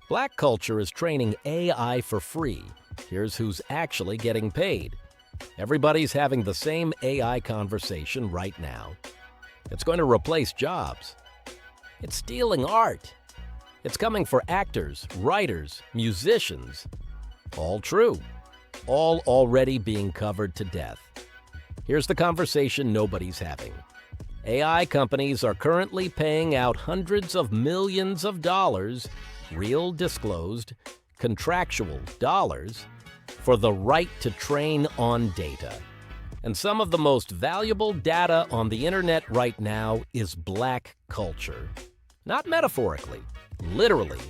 Black culture is training AI for free. Here's who's actually getting paid. Everybody's having the same AI conversation right now. It's going to replace jobs. It's stealing art. It's coming for actors, writers, musicians. All true. All already being covered to death. Here's the conversation nobody's having. AI companies are currently paying out hundreds of millions of dollars, real disclosed, contractual dollars, for the right to train on data. And some of the most valuable data on the internet right now is black culture. Not metaphorically, literally,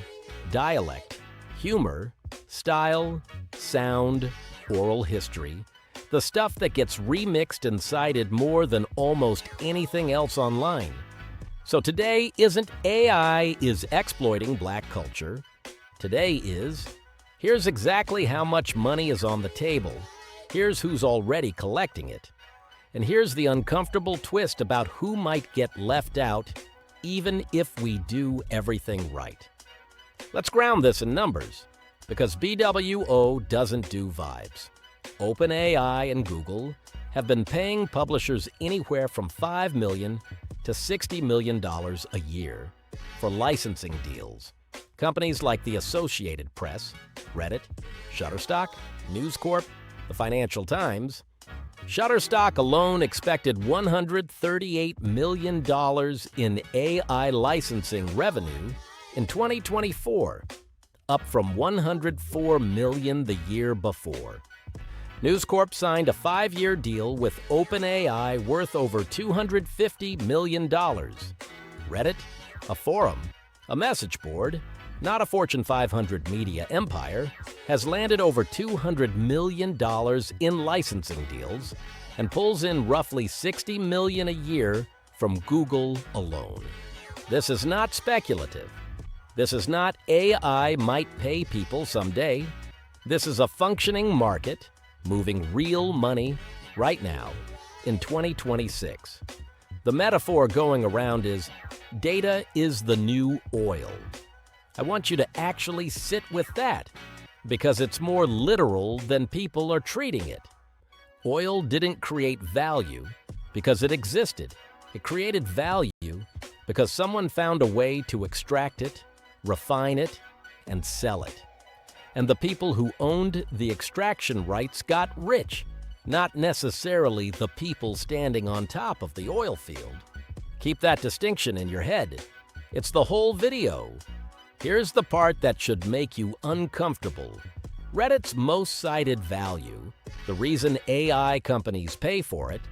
dialect, humor, style, sound, oral history, the stuff that gets remixed and cited more than almost anything else online. So today isn't AI is exploiting black culture. Today is, here's exactly how much money is on the table. Here's who's already collecting it. And here's the uncomfortable twist about who might get left out, even if we do everything right. Let's ground this in numbers, because BWO doesn't do vibes. OpenAI and Google have been paying publishers anywhere from $5 million to $60 million a year for licensing deals. Companies like the Associated Press, Reddit, Shutterstock, News Corp, the Financial Times. Shutterstock alone expected $138 million in AI licensing revenue in 2024, up from $104 million the year before. News Corp signed a 5-year deal with OpenAI worth over $250 million. Reddit, a forum, a message board, not a Fortune 500 media empire, has landed over $200 million in licensing deals and pulls in roughly $60 million a year from Google alone. This is not speculative. This is not AI might pay people someday. This is a functioning market moving real money right now in 2026. The metaphor going around is data is the new oil. I want you to actually sit with that because it's more literal than people are treating it. Oil didn't create value because it existed. It created value because someone found a way to extract it, refine it, and sell it. And the people who owned the extraction rights got rich, not necessarily the people standing on top of the oil field. Keep that distinction in your head. It's the whole video. Here's the part that should make you uncomfortable. Reddit's most cited value, the reason AI companies pay for it,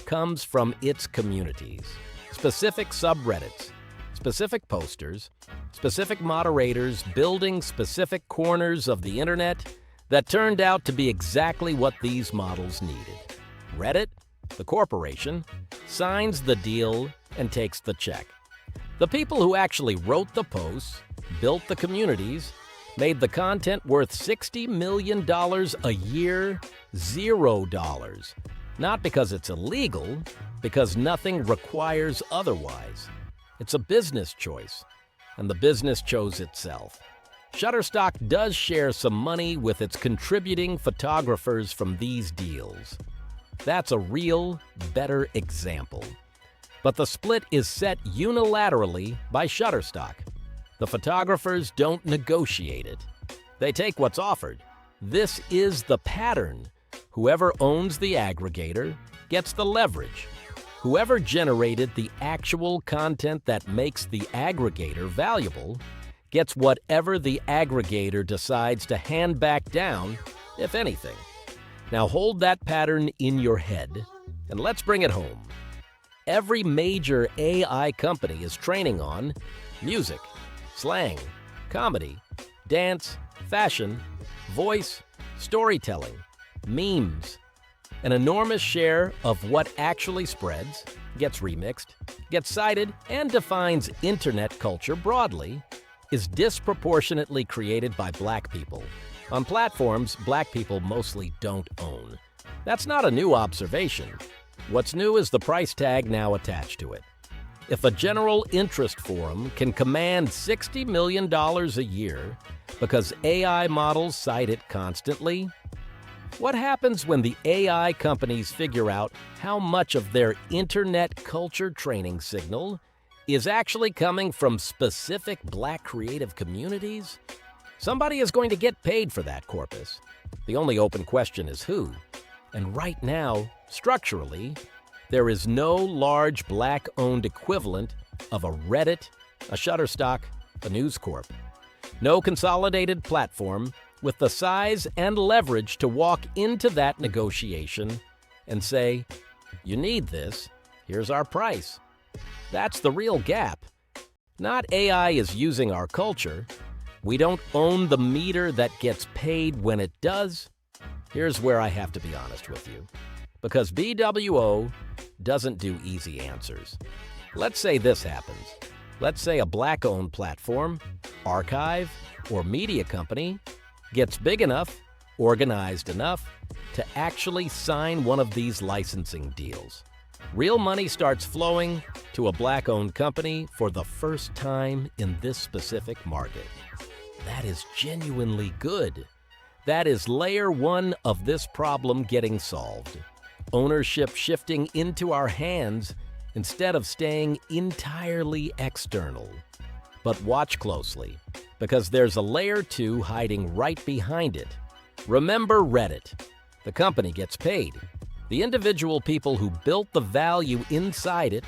comes from its communities, specific subreddits, specific posters, specific moderators building specific corners of the internet that turned out to be exactly what these models needed. Reddit, the corporation, signs the deal and takes the check. The people who actually wrote the posts, built the communities, made the content worth $60 million a year, $0. Not because it's illegal, because nothing requires otherwise. It's a business choice, and the business chose itself. Shutterstock does share some money with its contributing photographers from these deals. That's a real, better example. But the split is set unilaterally by Shutterstock. The photographers don't negotiate it. They take what's offered. This is the pattern. Whoever owns the aggregator gets the leverage. Whoever generated the actual content that makes the aggregator valuable gets whatever the aggregator decides to hand back down, if anything. Now hold that pattern in your head, and let's bring it home. Every major AI company is training on music, slang, comedy, dance, fashion, voice, storytelling, memes. An enormous share of what actually spreads, gets remixed, gets cited, and defines internet culture broadly is disproportionately created by black people on platforms black people mostly don't own. That's not a new observation. What's new is the price tag now attached to it. If a general interest forum can command $60 million a year because AI models cite it constantly, what happens when the AI companies figure out how much of their internet culture training signal is actually coming from specific Black creative communities? Somebody is going to get paid for that corpus. The only open question is who. And right now, structurally, there is no large Black-owned equivalent of a Reddit, a Shutterstock, a News Corp. No consolidated platform with the size and leverage to walk into that negotiation and say, "You need this, here's our price." That's the real gap. Not AI is using our culture. We don't own the meter that gets paid when it does. Here's where I have to be honest with you. Because BWO doesn't do easy answers. Let's say this happens. Let's say a Black-owned platform, archive, or media company gets big enough, organized enough, to actually sign one of these licensing deals. Real money starts flowing to a Black-owned company for the first time in this specific market. That is genuinely good. That is layer one of this problem getting solved. Ownership shifting into our hands instead of staying entirely external. But watch closely, because there's a layer two hiding right behind it. Remember Reddit. The company gets paid. The individual people who built the value inside it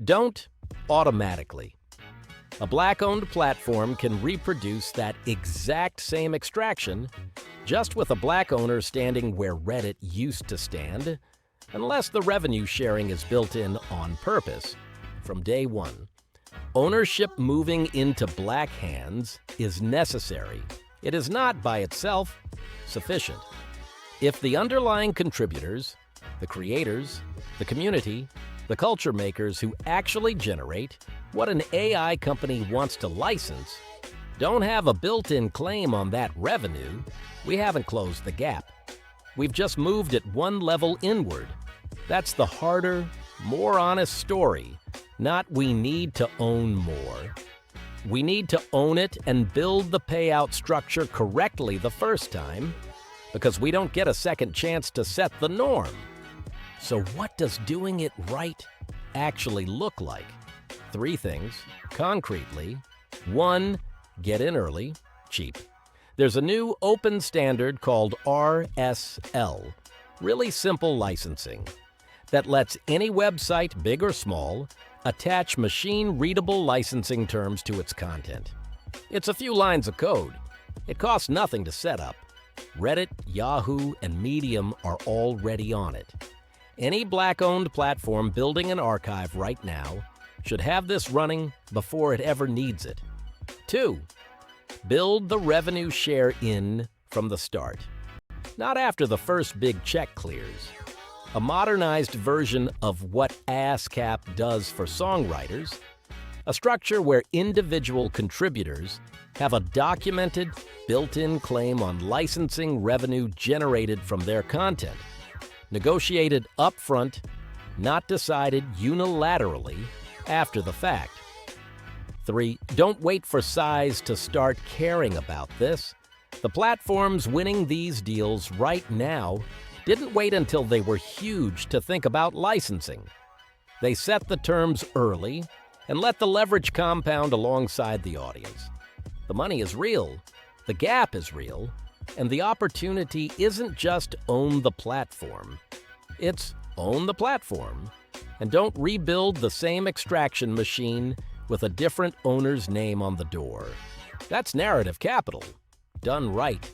don't automatically. A Black-owned platform can reproduce that exact same extraction just with a Black owner standing where Reddit used to stand, unless the revenue sharing is built in on purpose from day one. Ownership moving into Black hands is necessary. It is not by itself sufficient. If the underlying contributors, the creators, the community, the culture makers who actually generate what an AI company wants to license don't have a built-in claim on that revenue, we haven't closed the gap. We've just moved it one level inward. That's the harder, more honest story, not we need to own more. We need to own it and build the payout structure correctly the first time, because we don't get a second chance to set the norm. So what does doing it right actually look like? 3 things, concretely. 1, get in early, cheap. There's a new open standard called RSL, really simple licensing, that lets any website, big or small, attach machine-readable licensing terms to its content. It's a few lines of code. It costs nothing to set up. Reddit, Yahoo, and Medium are already on it. Any Black-owned platform building an archive right now should have this running before it ever needs it. 2, build the revenue share in from the start, not after the first big check clears. A modernized version of what ASCAP does for songwriters, a structure where individual contributors have a documented, built-in claim on licensing revenue generated from their content, negotiated upfront, not decided unilaterally after the fact. 3, don't wait for size to start caring about this. The platforms winning these deals right now didn't wait until they were huge to think about licensing. They set the terms early and let the leverage compound alongside the audience. The money is real, the gap is real, and the opportunity isn't just own the platform. It's own the platform, and don't rebuild the same extraction machine with a different owner's name on the door. That's narrative capital, done right.